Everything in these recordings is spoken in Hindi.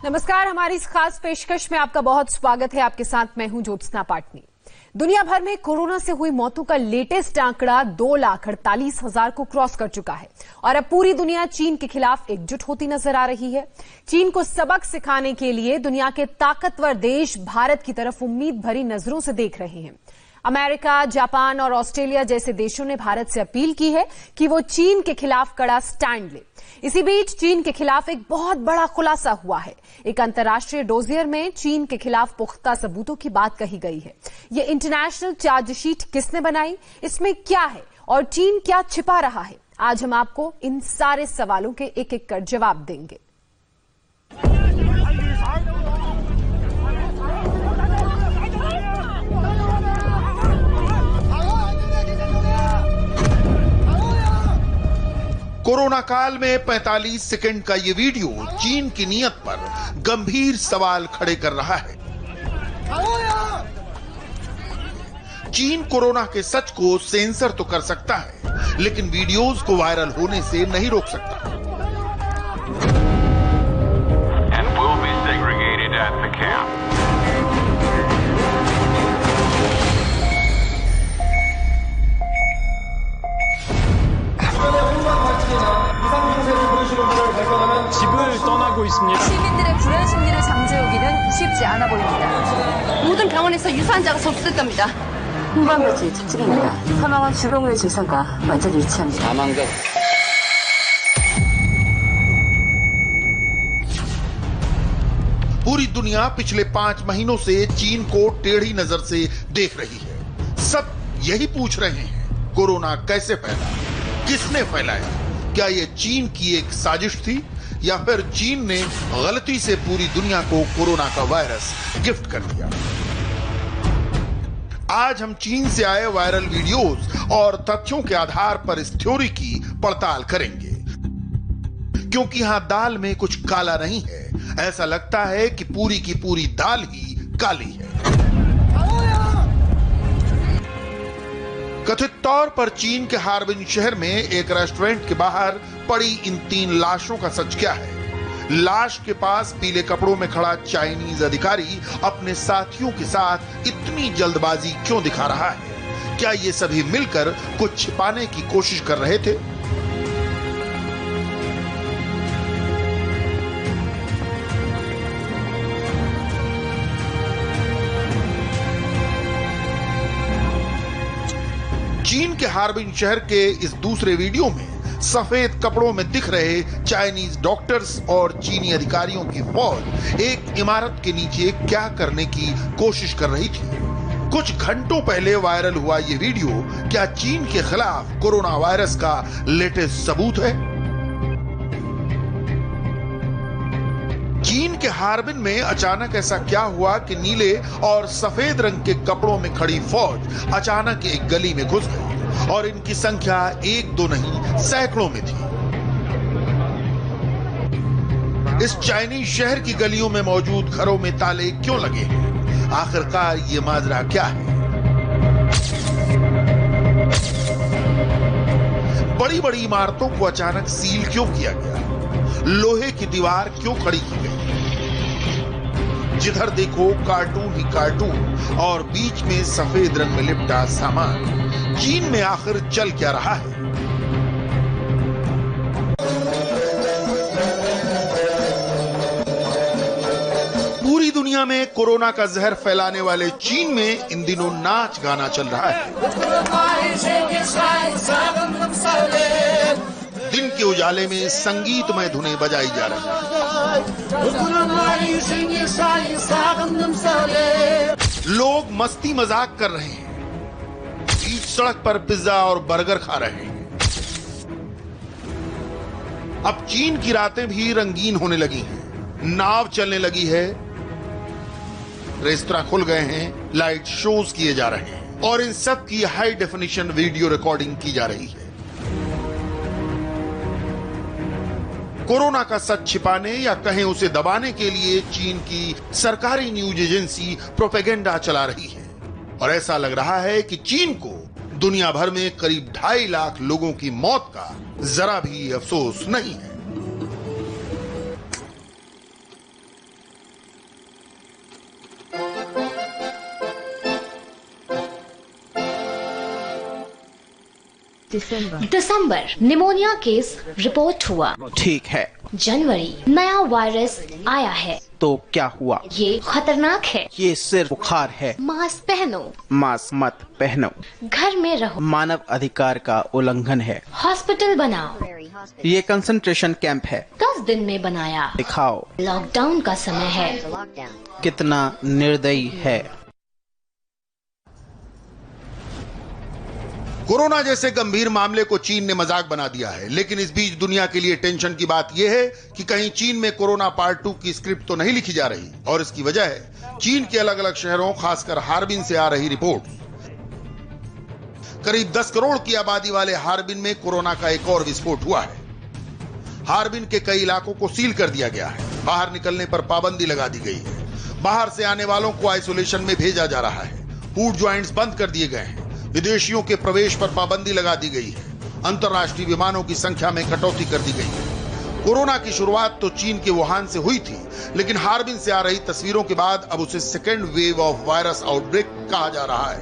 नमस्कार, हमारी इस खास पेशकश में आपका बहुत स्वागत है। आपके साथ मैं हूं ज्योत्सना पाटनी। दुनिया भर में कोरोना से हुई मौतों का लेटेस्ट आंकड़ा 2,48,000 को क्रॉस कर चुका है और अब पूरी दुनिया चीन के खिलाफ एकजुट होती नजर आ रही है। चीन को सबक सिखाने के लिए दुनिया के ताकतवर देश भारत की तरफ उम्मीद भरी नजरों से देख रहे हैं। अमेरिका, जापान और ऑस्ट्रेलिया जैसे देशों ने भारत से अपील की है कि वो चीन के खिलाफ कड़ा स्टैंड ले। इसी बीच चीन के खिलाफ एक बहुत बड़ा खुलासा हुआ है। एक अंतर्राष्ट्रीय डोजियर में चीन के खिलाफ पुख्ता सबूतों की बात कही गई है। ये इंटरनेशनल चार्जशीट किसने बनाई, इसमें क्या है और चीन क्या छिपा रहा है, आज हम आपको इन सारे सवालों के एक एक कर जवाब देंगे। कोरोना काल में 45 सेकंड का ये वीडियो चीन की नीयत पर गंभीर सवाल खड़े कर रहा है। चीन कोरोना के सच को सेंसर तो कर सकता है, लेकिन वीडियोस को वायरल होने से नहीं रोक सकता। And will be segregated at the camp. 집을 떠나고 있습니다. 시민들의 불안 심리를 잠재우기는 쉽지 않아 보입니다. 모든 병원에서 유사환자가 접수될 겁니다. 홍반부지 특징입니다. 사망은 주병의 증상과 완전히 일치합니다. 사망자 पूरी दुनिया पिछले 5 महीनों से चीन को टेढ़ी नजर से देख रही है। सब यही पूछ रहे हैं, कोरोना कैसे फैला, किसने फैलाया, क्या यह चीन की एक साजिश थी या फिर चीन ने गलती से पूरी दुनिया को कोरोना का वायरस गिफ्ट कर दिया। आज हम चीन से आए वायरल वीडियोस और तथ्यों के आधार पर इस थ्योरी की पड़ताल करेंगे, क्योंकि यहां दाल में कुछ काला नहीं है। ऐसा लगता है कि पूरी की पूरी दाल ही काली है। कथित तौर पर चीन के हार्बिन शहर में एक रेस्टोरेंट के बाहर पड़ी इन 3 लाशों का सच क्या है? लाश के पास पीले कपड़ों में खड़ा चाइनीज अधिकारी अपने साथियों के साथ इतनी जल्दबाजी क्यों दिखा रहा है? क्या ये सभी मिलकर कुछ छिपाने की कोशिश कर रहे थे? चीन के हार्बिन शहर के इस दूसरे वीडियो में सफेद कपड़ों में दिख रहे चाइनीज डॉक्टर्स और चीनी अधिकारियों की फौज एक इमारत के नीचे क्या करने की कोशिश कर रही थी। कुछ घंटों पहले वायरल हुआ ये वीडियो क्या चीन के खिलाफ कोरोना वायरस का लेटेस्ट सबूत है? चीन के हार्बिन में अचानक ऐसा क्या हुआ कि नीले और सफेद रंग के कपड़ों में खड़ी फौज अचानक एक गली में घुस गई और इनकी संख्या 1-2 नहीं, सैकड़ों में थी। इस चाइनीज शहर की गलियों में मौजूद घरों में ताले क्यों लगे हैं? आखिरकार ये माजरा क्या है? बड़ी बड़ी इमारतों को अचानक सील क्यों किया गया? लोहे की दीवार क्यों खड़ी की गई? जिधर देखो कार्टून ही कार्टून और बीच में सफेद रंग में लिपटा सामान। चीन में आखिर चल क्या रहा है? पूरी दुनिया में कोरोना का जहर फैलाने वाले चीन में इन दिनों नाच गाना चल रहा है। दिन के उजाले में संगीतमय धुनें बजाई जा रही हैं। लोग मस्ती मजाक कर रहे हैं, बीच सड़क पर पिज्जा और बर्गर खा रहे हैं। अब चीन की रातें भी रंगीन होने लगी हैं, नाव चलने लगी है, रेस्तरां खुल गए हैं, लाइट शोज किए जा रहे हैं और इन सब की हाई डेफिनेशन वीडियो रिकॉर्डिंग की जा रही है। कोरोना का सच छिपाने या कहें उसे दबाने के लिए चीन की सरकारी न्यूज एजेंसी प्रोपेगेंडा चला रही है और ऐसा लग रहा है कि चीन को दुनिया भर में करीब 2.5 लाख लोगों की मौत का जरा भी अफसोस नहीं है। दिसंबर निमोनिया केस रिपोर्ट हुआ। ठीक है। जनवरी नया वायरस आया है। तो क्या हुआ? ये खतरनाक है। ये सिर्फ बुखार है। मास्क पहनो। मास्क मत पहनो। घर में रहो। मानव अधिकार का उल्लंघन है। हॉस्पिटल बनाओ। ये कंसंट्रेशन कैंप है। 10 दिन में बनाया। दिखाओ। लॉकडाउन का समय है। कितना निर्दयी है। कोरोना जैसे गंभीर मामले को चीन ने मजाक बना दिया है, लेकिन इस बीच दुनिया के लिए टेंशन की बात यह है कि कहीं चीन में कोरोना पार्ट 2 की स्क्रिप्ट तो नहीं लिखी जा रही, और इसकी वजह है चीन के अलग अलग शहरों, खासकर हार्बिन से आ रही रिपोर्ट। करीब 10 करोड़ की आबादी वाले हार्बिन में कोरोना का एक और विस्फोट हुआ है। हार्बिन के कई इलाकों को सील कर दिया गया है। बाहर निकलने पर पाबंदी लगा दी गई है। बाहर से आने वालों को आइसोलेशन में भेजा जा रहा है। फूड ज्वाइंट्स बंद कर दिए गए हैं। विदेशियों के प्रवेश पर पाबंदी लगा दी गई है। अंतर्राष्ट्रीय विमानों की संख्या में कटौती कर दी गई है। कोरोना की शुरुआत तो चीन के वुहान से हुई थी, लेकिन हार्बिन से आ रही तस्वीरों के बाद अब उसे second wave of virus outbreak कहा जा रहा है।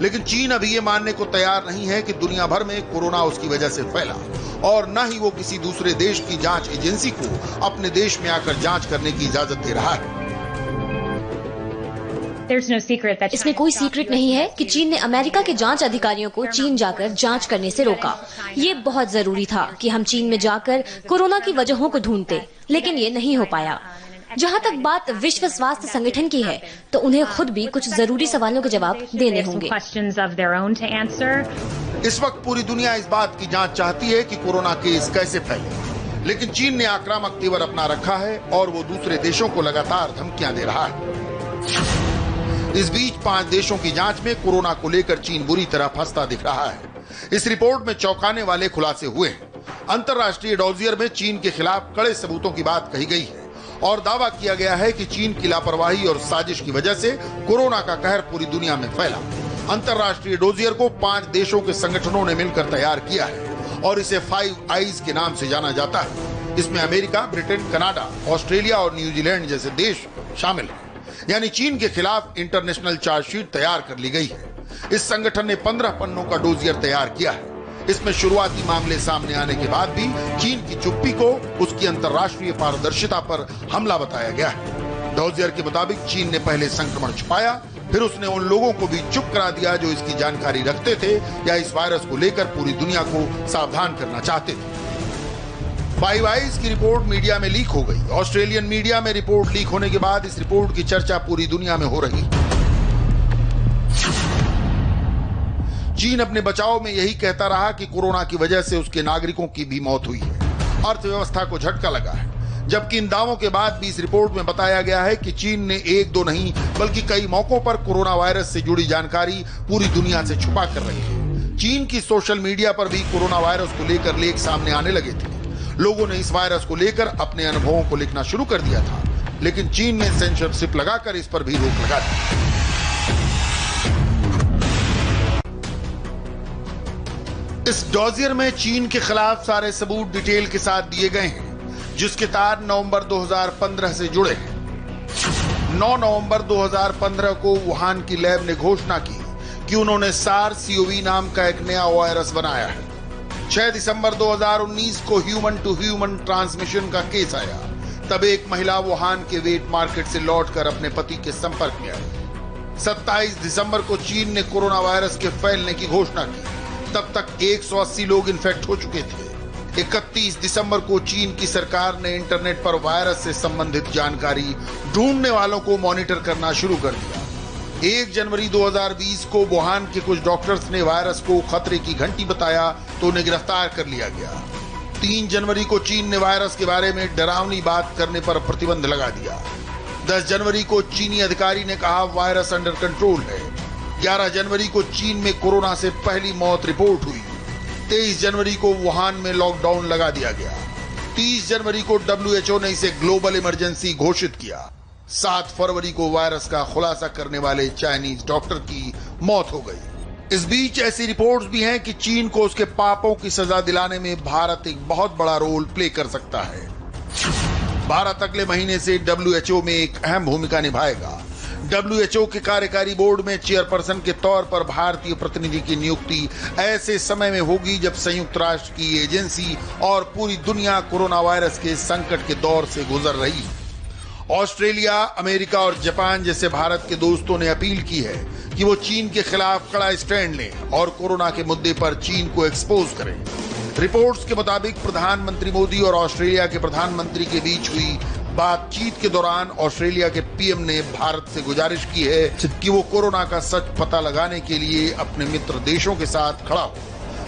लेकिन चीन अभी ये मानने को तैयार नहीं है कि दुनिया भर में कोरोना उसकी वजह से फैला, और न ही वो किसी दूसरे देश की जांच एजेंसी को अपने देश में आकर जांच करने की इजाजत दे रहा है। इसमें कोई सीक्रेट नहीं है कि चीन ने अमेरिका के जांच अधिकारियों को चीन जाकर जांच करने से रोका। ये बहुत जरूरी था कि हम चीन में जाकर कोरोना की वजहों को ढूंढते, लेकिन ये नहीं हो पाया। जहाँ तक बात विश्व स्वास्थ्य संगठन की है, तो उन्हें खुद भी कुछ जरूरी सवालों के जवाब देने होंगे। इस वक्त पूरी दुनिया इस बात की जांच चाहती है कि कोरोना केस कैसे फैले, लेकिन चीन ने आक्रामक तेवर अपना रखा है और वो दूसरे देशों को लगातार धमकियां दे रहा है। इस बीच 5 देशों की जांच में कोरोना को लेकर चीन बुरी तरह फंसता दिख रहा है। इस रिपोर्ट में चौंकाने वाले खुलासे हुए हैं। अंतर्राष्ट्रीय डॉजियर में चीन के खिलाफ कड़े सबूतों की बात कही गई है और दावा किया गया है कि चीन की लापरवाही और साजिश की वजह से कोरोना का कहर पूरी दुनिया में फैला। अंतर्राष्ट्रीय डॉजियर को 5 देशों के संगठनों ने मिलकर तैयार किया है और इसे 5 आईज के नाम से जाना जाता है। इसमें अमेरिका, ब्रिटेन, कनाडा, ऑस्ट्रेलिया और न्यूजीलैंड जैसे देश शामिल हैं। यानी चीन के खिलाफ इंटरनेशनल चार्जशीट तैयार कर ली गई है। इस संगठन ने 15 पन्नों का डोजियर तैयार किया है। इसमें शुरुआती मामले सामने आने के बाद भी चीन की चुप्पी को उसकी अंतर्राष्ट्रीय पारदर्शिता पर हमला बताया गया है। डोजियर के मुताबिक चीन ने पहले संक्रमण छुपाया, फिर उसने उन लोगों को भी चुप करा दिया जो इसकी जानकारी रखते थे या इस वायरस को लेकर पूरी दुनिया को सावधान करना चाहते थे। 5 आईज की रिपोर्ट मीडिया में लीक हो गई। ऑस्ट्रेलियन मीडिया में रिपोर्ट लीक होने के बाद इस रिपोर्ट की चर्चा पूरी दुनिया में हो रही। चीन अपने बचाव में यही कहता रहा कि कोरोना की वजह से उसके नागरिकों की भी मौत हुई है। अर्थव्यवस्था को झटका लगा है, जबकि इन दावों के बाद भी इस रिपोर्ट में बताया गया है कि चीन ने 1-2 नहीं बल्कि कई मौकों पर कोरोना वायरस से जुड़ी जानकारी पूरी दुनिया से छुपा कर रही है। चीन की सोशल मीडिया पर भी कोरोना वायरस को लेकर लेख सामने आने लगे थे। लोगों ने इस वायरस को लेकर अपने अनुभवों को लिखना शुरू कर दिया था, लेकिन चीन ने सेंसरशिप लगाकर इस पर भी रोक लगा दी। इस डॉजियर में चीन के खिलाफ सारे सबूत डिटेल के साथ दिए गए हैं, जिसके तार नवंबर 2015 से जुड़े हैं। 9 नवंबर 2015 को वुहान की लैब ने घोषणा की कि उन्होंने SARS-CoV नाम का एक नया वायरस बनाया है। 6 दिसंबर 2019 को ह्यूमन टू ह्यूमन ट्रांसमिशन का केस आया। तब एक महिला वुहान के वेट मार्केट से लौटकर अपने पति के संपर्क में आई। 27 दिसंबर को चीन ने कोरोना वायरस के फैलने की घोषणा की। तब तक 180 लोग इन्फेक्ट हो चुके थे। 31 दिसंबर को चीन की सरकार ने इंटरनेट पर वायरस से संबंधित जानकारी ढूंढने वालों को मॉनिटर करना शुरू कर दिया। 1 जनवरी 2020 को वुहान के कुछ डॉक्टर्स ने वायरस को खतरे की घंटी बताया तो उन्हें गिरफ्तार कर लिया गया। 3 जनवरी को चीन ने वायरस के बारे में डरावनी बात करने पर प्रतिबंध लगा दिया। 10 जनवरी को चीनी अधिकारी ने कहा वायरस अंडर कंट्रोल है। 11 जनवरी को चीन में कोरोना से पहली मौत रिपोर्ट हुई। 23 जनवरी को वुहान में लॉकडाउन लगा दिया गया। 30 जनवरी को WHO ने इसे ग्लोबल इमरजेंसी घोषित किया। 7 फरवरी को वायरस का खुलासा करने वाले चाइनीज डॉक्टर की मौत हो गई। इस बीच ऐसी रिपोर्ट्स भी हैं कि चीन को उसके पापों की सजा दिलाने में भारत एक बहुत बड़ा रोल प्ले कर सकता है। भारत अगले महीने से WHO में एक अहम भूमिका निभाएगा। WHO के कार्यकारी बोर्ड में चेयरपर्सन के तौर पर भारतीय प्रतिनिधि की नियुक्ति ऐसे समय में होगी जब संयुक्त राष्ट्र की एजेंसी और पूरी दुनिया कोरोना वायरस के संकट के दौर से गुजर रही है। ऑस्ट्रेलिया, अमेरिका और जापान जैसे भारत के दोस्तों ने अपील की है कि वो चीन के खिलाफ कड़ा स्टैंड लें और कोरोना के मुद्दे पर चीन को एक्सपोज करें। रिपोर्ट्स के मुताबिक प्रधानमंत्री मोदी और ऑस्ट्रेलिया के प्रधानमंत्री के बीच हुई बातचीत के दौरान ऑस्ट्रेलिया के पीएम ने भारत से गुजारिश की है कि वो कोरोना का सच पता लगाने के लिए अपने मित्र देशों के साथ खड़ा हो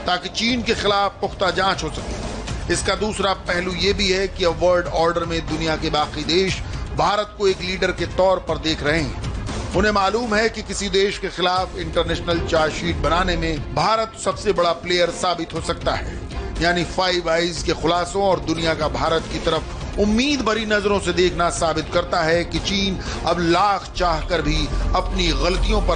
ताकि चीन के खिलाफ पुख्ता जांच हो सके। इसका दूसरा पहलू ये भी है कि अब वर्ल्ड ऑर्डर में दुनिया के बाकी देश भारत को एक लीडर के तौर पर देख रहे हैं। उन्हें मालूम है कि किसी देश के खिलाफ इंटरनेशनल चार्जशीट बनाने में भारत सबसे बड़ा प्लेयर साबित हो सकता है। यानी फाइव आइज के खुलासों और दुनिया का भारत की तरफ उम्मीद भरी नजरों से देखना साबित करता है कि चीन अब लाख चाहकर भी अपनी गलतियों पर